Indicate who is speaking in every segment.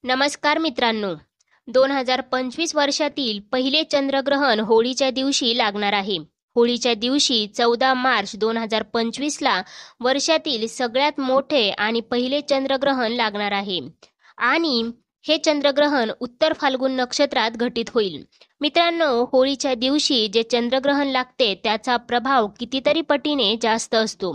Speaker 1: नमस्कार मित्रांनो, 2025 वर्षातील पहिले चंद्रग्रहण होळीच्या दिवशी लागणार आहे. होळीच्या दिवशी 14 मार्च 2025ला वर्षातील सगळ्यात मोठे आणि पहिले चंद्रग्रहण लागणार आहे. आणि हे चंद्रग्रहण उत्तर फाल्गुन नक्षत्रात घटित होईल. मित्रांनो, होळीच्या दिवशी जे चंद्रग्रहण लागते त्याचा प्रभाव कितीतरी पटीने जास्त असतो.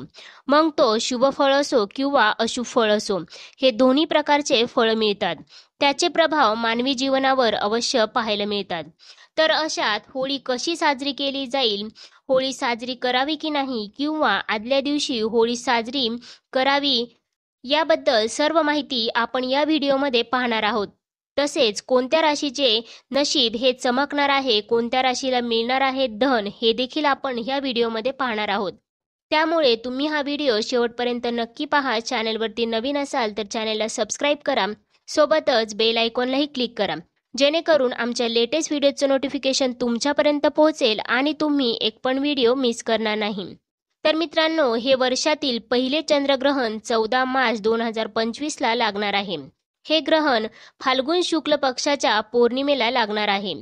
Speaker 1: मग तो शुभ फळ असो किंवा अशुभ फळ असो, हे दोन्ही प्रकारचे फळ मिळतात. त्याचे प्रभाव मानवी जीवनावर अवश्य पाहायला मिळतात. तर अशात होळी कशी साजरी केली जाईल, होळी साजरी करावी की नाही, किंवा आदल्या दिवशी होळी साजरी करावी, याबद्दल सर्व माहिती आपण या व्हिडिओमध्ये पाहणार आहोत. तसेच कोणत्या राशीचे नशीब हे चमकणार आहे, कोणत्या राशीला मिळणार आहे धन, हे देखील आपण ह्या व्हिडिओमध्ये पाहणार आहोत. त्यामुळे तुम्ही हा व्हिडिओ शेवटपर्यंत नक्की पहा. चॅनलवरती नवीन असाल तर चॅनलला सबस्क्राईब करा, सोबतच बेल आयकॉनलाही क्लिक करा, जेणेकरून आमच्या लेटेस्ट व्हिडिओचं नोटिफिकेशन तुमच्यापर्यंत पोहोचेल आणि तुम्ही एक पण व्हिडिओ मिस करणार नाही. तर मित्रांनो, हे वर्षातील पहिले चंद्रग्रहण 14 मार्च 2025ला लागणार आहे. हे ग्रहण फाल्गुन शुक्ल पक्षाच्या पौर्णिमेला लागणार आहे.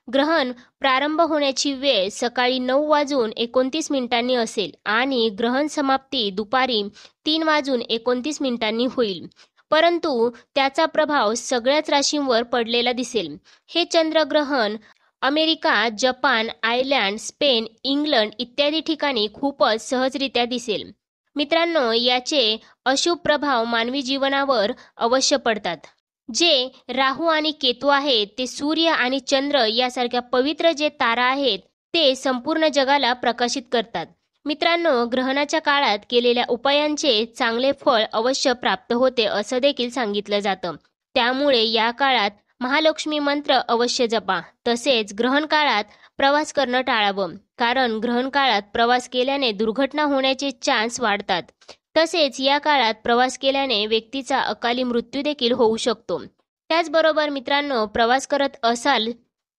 Speaker 1: ग्रहण प्रारंभ होण्याची वेळ सकाळी 9:29 असेल आणि ग्रहण समाप्ती दुपारी 3:29 होईल. परंतु त्याचा प्रभाव सगळ्याच राशींवर पडलेला दिसेल. हे चंद्रग्रहण America, Japan, Ireland, Spain, England इत्यादी ठिकाणी खूपच सहजरित्या दिसेल. मित्रांनो, याचे अशुभ प्रभाव मानवी जीवनावर अवश्य पडतात. जे राहू आणि केतू आहेत ते सूर्य आणि चंद्र यासारख्या पवित्र जे तारा आहेत ते संपूर्ण जगाला प्रकाशित करतात. मित्रांनो, ग्रहणाच्या काळात केलेल्या उपायांचे चांगले फळ अवश्य प्राप्त होते असं देखील सांगितलं जातं. त्यामुळे या काळात महालक्ष्मी मंत्र अवश्य जपा. तसेच ग्रहण काळात प्रवास करणं टाळावं, कारण ग्रहण काळात प्रवास केल्याने दुर्घटना होण्याचे चान्स वाढतात. तसेच या काळात प्रवास केल्याने व्यक्तीचा अकाली मृत्यू देखील होऊ शकतो. त्याचबरोबर मित्रांनो, प्रवास करत असाल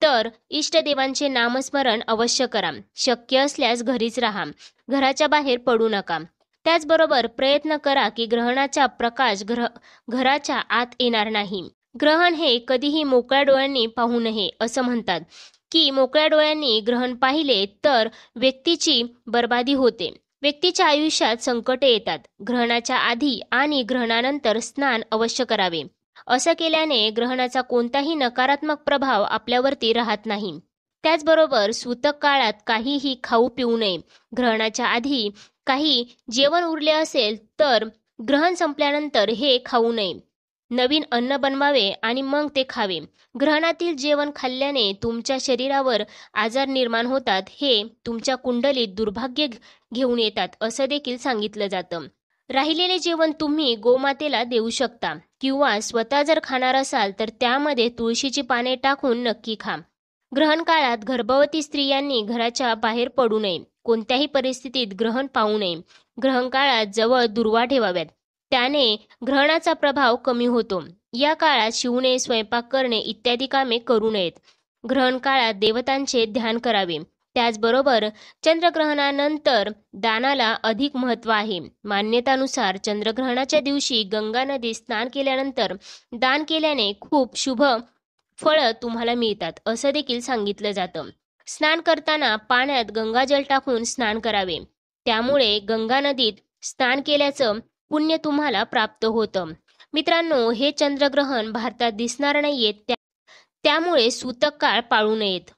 Speaker 1: तर इष्टदेवांचे नामस्मरण अवश्य करा. शक्य असल्यास घरीच राहा, घराच्या बाहेर पडू नका. त्याचबरोबर प्रयत्न करा की ग्रहणाचा प्रकाश घराच्या आत येणार नाही. ग्रहण हे कधीही मोकळ्या डोळ्यांनी पाहू नये. असं म्हणतात की मोकळ्या डोळ्यांनी ग्रहण पाहिले तर व्यक्तीची बर्बादी होते, व्यक्तीच्या आयुष्यात संकटे येतात. ग्रहणाच्या आधी आणि ग्रहणानंतर स्नान अवश्य करावे. असं केल्याने ग्रहणाचा कोणताही नकारात्मक प्रभाव आपल्यावरती राहत नाही. त्याचबरोबर सूतक काळात काहीही खाऊ पिऊ नये. ग्रहणाच्या आधी काही जेवण उरले असेल तर ग्रहण संपल्यानंतर हे खाऊ नये. नवीन अन्न बनवावे आणि मग ते खावे. ग्रहणातील जेवण खाल्ल्याने तुमच्या शरीरावर आजार निर्माण होतात, हे तुमच्या कुंडलीत दुर्भाग्य घेऊन येतात असं देखील सांगितलं जातं. राहिलेले जेवण तुम्ही गोमातेला देऊ शकता किंवा स्वतः जर खाणार असाल तर त्यामध्ये तुळशीची पाने टाकून नक्की खा. ग्रहण काळात गर्भवती स्त्रियांनी घराच्या बाहेर पडू नये. कोणत्याही परिस्थितीत ग्रहण पाहू नये. ग्रहण काळात जवळ दुर्वा ठेवाव्यात, त्याने ग्रहणाचा प्रभाव कमी होतो. या काळात शिवणे, स्वयंपाक करणे इत्यादी कामे करू नयेत. ग्रहण काळात देवतांचे ध्यान करावे. त्याचबरोबर चंद्रग्रहणानंतर दानाला अधिक महत्त्व आहे. मान्यतानुसार चंद्रग्रहणाच्या दिवशी गंगा नदीत स्नान केल्यानंतर दान केल्याने खूप शुभ फळं तुम्हाला मिळतात असं देखील सांगितलं जातं. स्नान करताना पाण्यात गंगाजल टाकून स्नान करावे. त्यामुळे गंगा नदीत स्नान केल्याचं पुण्य तुम्हाला प्राप्त होतं. मित्रांनो, हे चंद्रग्रहण भारतात दिसणार नाहीयेत, त्यामुळे सूतक काळ पाळू नयेत.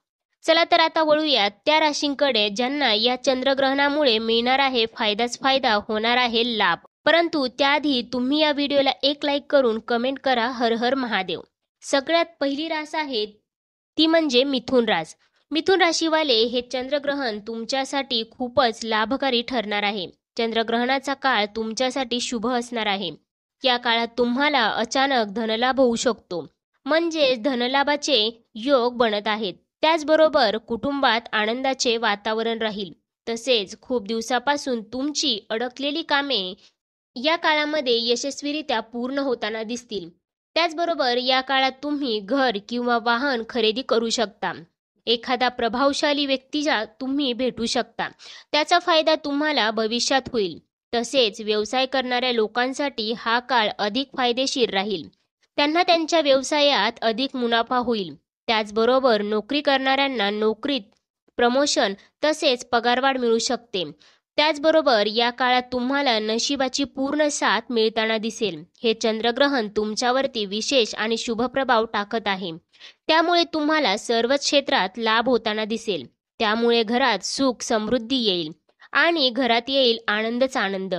Speaker 1: चला तर आता वळूयात त्या राशींकडे ज्यांना या चंद्रग्रहणामुळे मिळणार आहे फायदाच फायदा, होणार आहे लाभ. परंतु त्याआधी तुम्ही या व्हिडिओला एक लाईक करून कमेंट करा हर हर महादेव. सगळ्यात पहिली रास आहे ती म्हणजे मिथुन रास. मिथुन राशीवाले हे चंद्रग्रहण तुमच्यासाठी खूपच लाभकारी ठरणार आहे. चंद्रग्रहणाचा काळ तुमच्यासाठी शुभ असणार आहे. या काळात तुम्हाला अचानक धनलाभ होऊ शकतो, म्हणजे धनलाभाचे योग बनत आहेत. त्याचबरोबर कुटुंबात आनंदाचे वातावरण राहील. तसेच खूप दिवसापासून तुमची अडकलेली कामे या काळामध्ये यशस्वीरित्या पूर्ण होताना दिसतील. त्याचबरोबर या काळात तुम्ही घर किंवा वाहन खरेदी करू शकता. एखादा प्रभावशाली व्यक्तीला तुम्ही भेटू शकता, त्याचा फायदा तुम्हाला भविष्यात होईल. तसेच व्यवसाय करणाऱ्या लोकांसाठी हा काळ अधिक फायदेशीर राहील. त्यांना त्यांच्या व्यवसायात अधिक मुनाफा होईल. त्याचबरोबर नोकरी करणाऱ्यांना नोकरीत प्रमोशन तसेच पगारवाढ मिळू शकते. त्याचबरोबर या काळात तुम्हाला नशिबाची पूर्ण साथ मिळताना दिसेल. हे चंद्रग्रहण तुमच्यावरती विशेष आणि शुभ प्रभाव टाकत आहे. त्यामुळे तुम्हाला सर्वच क्षेत्रात लाभ होताना दिसेल. त्यामुळे घरात सुख समृद्धी येईल आणि घरात येईल आनंदच आनंद.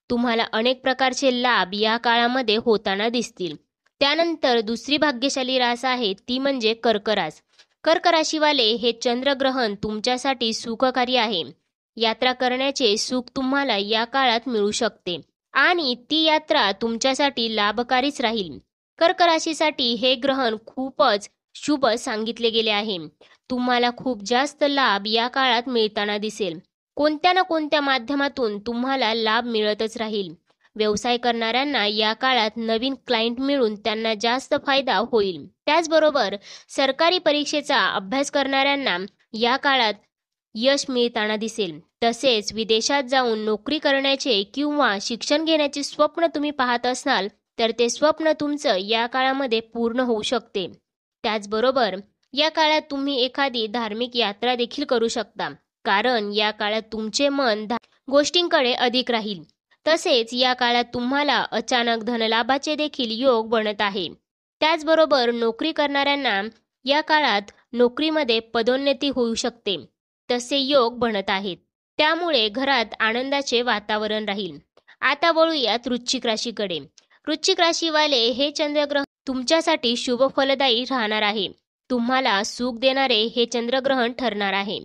Speaker 1: तुम्हाला अनेक प्रकारचे लाभ या काळामध्ये होताना दिसतील. त्यानंतर दुसरी भाग्यशाली रास आहे ती म्हणजे कर्क रास. कर्क राशीवाले हे चंद्रग्रहण तुमच्यासाठी सुखकारी आहे. यात्रा करण्याचे सुख तुम्हाला या काळात मिळू शकते आणि ती यात्रा तुमच्यासाठी लाभकारीच राहील. कर्क राशीसाठी हे ग्रहण खूपच शुभ सांगितले गेले आहे. तुम्हाला खूप जास्त लाभ या काळात मिळताना दिसेल. कोणत्या ना कोणत्या माध्यमातून तुम्हाला लाभ मिळतच राहील. व्यवसाय करणाऱ्यांना या काळात नवीन क्लायंट मिळून त्यांना जास्त फायदा होईल. त्याचबरोबर सरकारी परीक्षेचा अभ्यास करणाऱ्यांना या काळात यश मिळताना दिसेल. तसेच विदेशात जाऊन नोकरी करण्याचे किंवा शिक्षण घेण्याचे स्वप्न तुम्ही पाहत असाल तर ते स्वप्न तुमचं या काळामध्ये पूर्ण होऊ शकते. त्याचबरोबर या काळात तुम्ही एखादी धार्मिक यात्रा देखील करू शकता, कारण या काळात तुमचे मन गोष्टींकडे अधिक राहील. तसेच या काळात तुम्हाला अचानक धनलाभाचे देखील योग बनत आहे. त्याचबरोबर नोकरी करणाऱ्यांना या काळात नोकरीमध्ये पदोन्नती होऊ शकते, तसे योग बनत आहेत. त्यामुळे घरात आनंदाचे वातावरण राहील. आता वळूयात वृश्चिक राशीकडे. वृश्चिक राशीवाले हे चंद्रग्रहण तुमच्यासाठी शुभ फलदायी राहणार आहे. तुम्हाला सुख देणारे हे चंद्रग्रहण ठरणार आहे.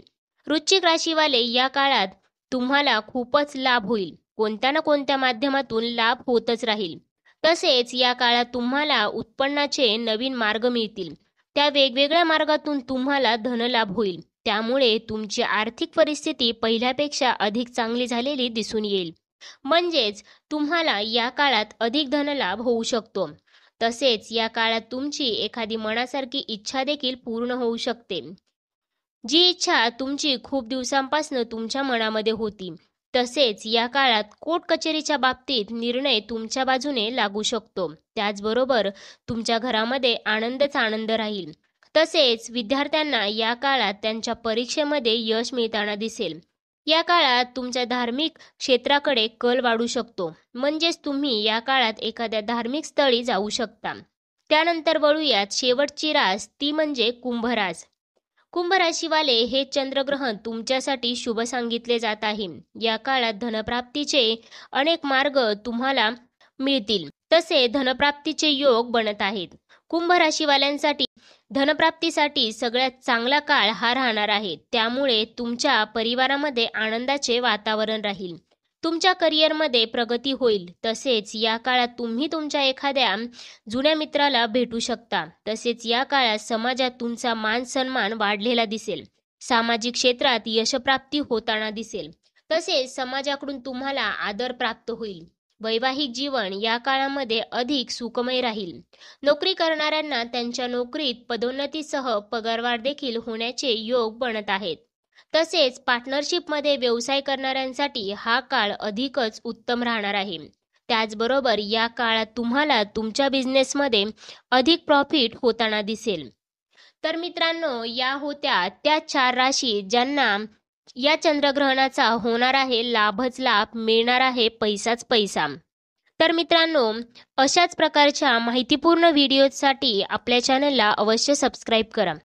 Speaker 1: वृश्चिक राशीवाले या काळात तुम्हाला खूपच लाभ होईल. कोणत्या ना कोणत्या माध्यमातून लाभ होतच राहील. तसेच या काळात तुम्हाला उत्पन्नाचे नवीन मार्ग मिळतील. त्या वेगवेगळ्या मार्गातून तुम्हाला धनलाभ होईल. त्यामुळे तुमची आर्थिक परिस्थिती पहिल्यापेक्षा अधिक चांगली झालेली दिसून येईल. म्हणजेच तुम्हाला या काळात अधिक धनलाभ होऊ शकतो. तसेच या काळात तुमची एखादी मनासारखी इच्छा देखील पूर्ण होऊ शकते. जी इच्छा तुमची खूप दिवसांपासून तुमच्या मनामध्ये होती. तसेच या काळात कोर्ट कचेरीच्या बाबतीत निर्णय तुमच्या बाजूने लागू शकतो. त्याचबरोबर तुमच्या घरामध्ये आनंदच आनंद राहील. तसेच विद्यार्थ्यांना या काळात त्यांच्या परीक्षेमध्ये यश मिळताना दिसेल. या काळात तुमच्या धार्मिक क्षेत्राकडे कल वाढू शकतो. म्हणजेच तुम्ही या काळात एखाद्या धार्मिक स्थळी जाऊ शकता. त्यानंतर वळूयात शेवटची रास ती म्हणजे कुंभ रास. कुंभ राशीवाले हे चंद्रग्रहण तुमच्यासाठी शुभ सांगितले जात आहे. या काळात धनप्राप्तीचे अनेक मार्ग तुम्हाला मिळतील. तसे धनप्राप्तीचे योग बनत आहेत. कुंभ राशीवाल्यांसाठी धनप्राप्तीसाठी सगळ्यात चांगला काळ हा राहणार आहे. त्यामुळे तुमच्या परिवारामध्ये आनंदाचे वातावरण राहील. तुमच्या करिअरमध्ये प्रगती होईल. तसेच या काळात तुम्ही तुमच्या एखाद्या जुन्या मित्राला भेटू शकता. तसेच या काळात समाजात तुमचा मान सन्मान वाढलेला दिसेल. सामाजिक क्षेत्रात यशप्राप्ती होताना दिसेल. तसेच समाजाकडून तुम्हाला आदर प्राप्त होईल. वैवाहिक जीवन या काळामध्ये अधिक सुखमय राहील. नोकरी करणाऱ्यांना त्यांच्या नोकरीत पदोन्नतीसह पगारवाढ देखील होण्याचे योग बनत आहेत. तसेच पार्टनरशिपमध्ये व्यवसाय करणाऱ्यांसाठी हा काळ अधिकच उत्तम राहणार आहे. त्याचबरोबर या काळात तुम्हाला तुमच्या बिझनेसमध्ये अधिक प्रॉफिट होताना दिसेल. तर मित्रांनो, या होत्या त्या 4 राशी ज्यांना या चंद्रग्रहणाचा होणार आहे लाभच लाभ, मिळणार आहे पैसाच पैसा. तर मित्रांनो, अशाच प्रकारच्या माहितीपूर्ण व्हिडिओसाठी आपल्या चॅनलला अवश्य सबस्क्राईब करा.